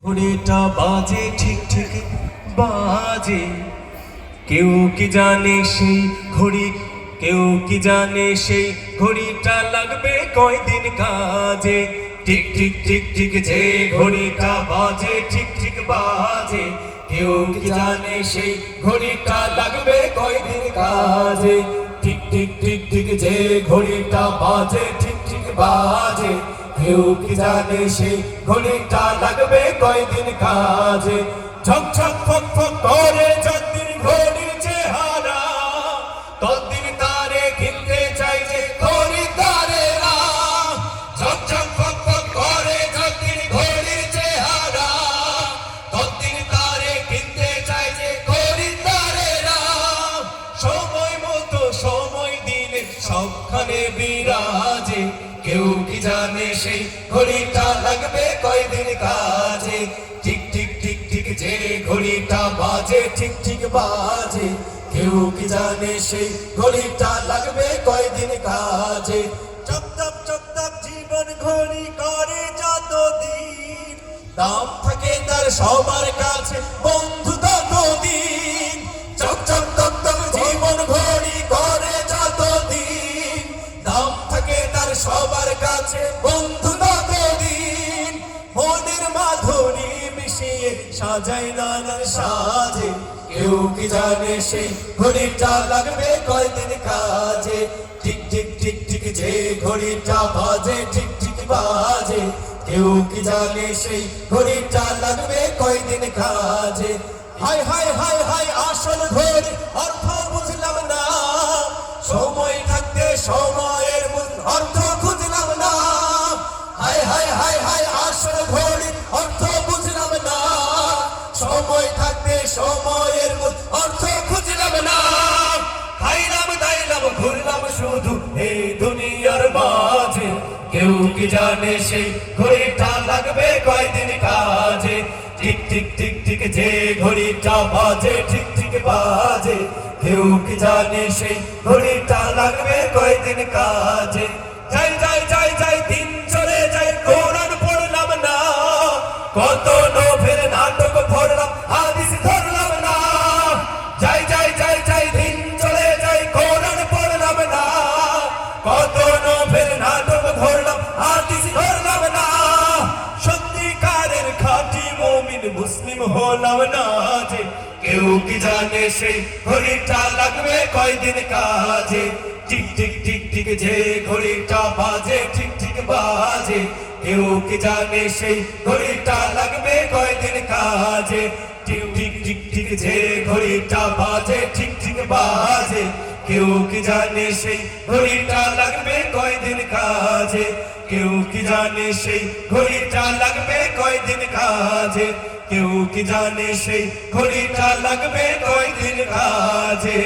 ঘড়িটা বাজে ঠিক ঠিক বাজে। কেউ কি জানে সেই ঘড়ি, কেউ কি জানে সেই ঘড়িটা লাগবে কয়দিন কাজে। টিক টিক টিক টিক যে ঘড়িটা বাজে ঠিক ঠিক বাজে। কেউ কি জানে সেই ঘড়িটা লাগবে কয়দিন কাজে। টিক টিক টিক টিক যে ঘড়িটা বাজে ঠিক ঠিক বাজে। কেউ কি জানে সেই ঘড়িটা লাগবে কয়দিন কাজে। ঝক ঝক ফক ফক করে যতদিন ঘড়ির চেহারা, ততদিন তারে কিনতে চাই যে খরিদ্দারেরা। ঝক ঝক ফক ফক করে যতদিন ঘড়ির চেহারা, ততদিন তারে কিনতে চাই যে খরিদ্দারেরা। সময় মতো সময় দিলে সবখানে বিরাজে। কেউ কি জানে সেই ঘড়িটা লাগবে কয়দিন কাজে। টিক টিক টিক টিক যে ঘড়িটা বাজে ঠিক ঠিক বাজে। কেউ কি জানে সেই ঘড়িটা লাগবে কয়দিন কাজে। চকচক চকচক জীবন ঘড়ি করে যতদিন, দাম থাকে তার সবার কাছে বন্ধু ততদিন। চকচক চকচক জীবন ঘড়ি করে যতদিন, দাম থাকে তার সবার কাছে বন্ধু ততদিন। মনের মাধুরী মিশিয়ে সাজাই নানান সাজে। কেউ কি জানে সেই ঘড়িটা লাগবে কয়দিন কাজে। টিক টিক টিক টিক যে ঘড়িটা বাজে ঠিক ঠিক বাজে। কেউ কি জানে সেই ঘড়িটা লাগবে কয়দিন কাজে। হাই হাই হাই হাই আসল ঘড়ি অর্থ বুঝলাম না, সময় থাকতে সময়ের মূল অর্থ খুঁজলাম না। হাই হাই হাই হাই আসল ঘড়ি অর্থ বুঝলাম না, সময় থাকতে সময়ের মূল অর্থ খুঁজলাম না। খাইলাম দাইলাম ঘুরলাম শুধু এই দুনিয়ার মাঝে। কেউ কি জানে সেই ঘড়িটা লাগবে কয়দিন কাজে। টিক টিক টিক টিক যে ঘড়িটা বাজে ঠিক ঠিক বাজে। কেউ কি জানে সেই ঘড়িটা লাগবে কয়দিন কাজে। যাই যাই যাই যাই দিন চলে যাই কোরআন পড়লাম না, কত নভেল নাটক পড়লাম হাদিস ধরলাম না। যাই যাই যাই যাই দিন চলে যাই কোরআন পড়লাম না, কত নভেল নাটক ধরলাম হাদিস ধরলাম না। সত্যিকারের খাঁটি মুমিন মুসলিম হলাম না যে। কেউ কি জানে সেই ঘড়িটা লাগবে কয়দিন কাজে। টিক টিক টিক টিক যে ঘড়িটা বাজে ঠিক ঠিক বাজে। কেউ কি জানে সেই ঘড়িটা লাগবে কয়দিন কাজে। টিক টিক টিক টিক যে ঘড়িটা বাজে ঠিক ঠিক বাজে। কেউ কি জানে সেই ঘড়িটা লাগবে কয়দিন কাজে। কেউ কি জানে সেই ঘড়িটা লাগবে কয়দিন কাজে। কেউ কি জানে সেই ঘড়িটা লাগবে কয়দিন কাজে।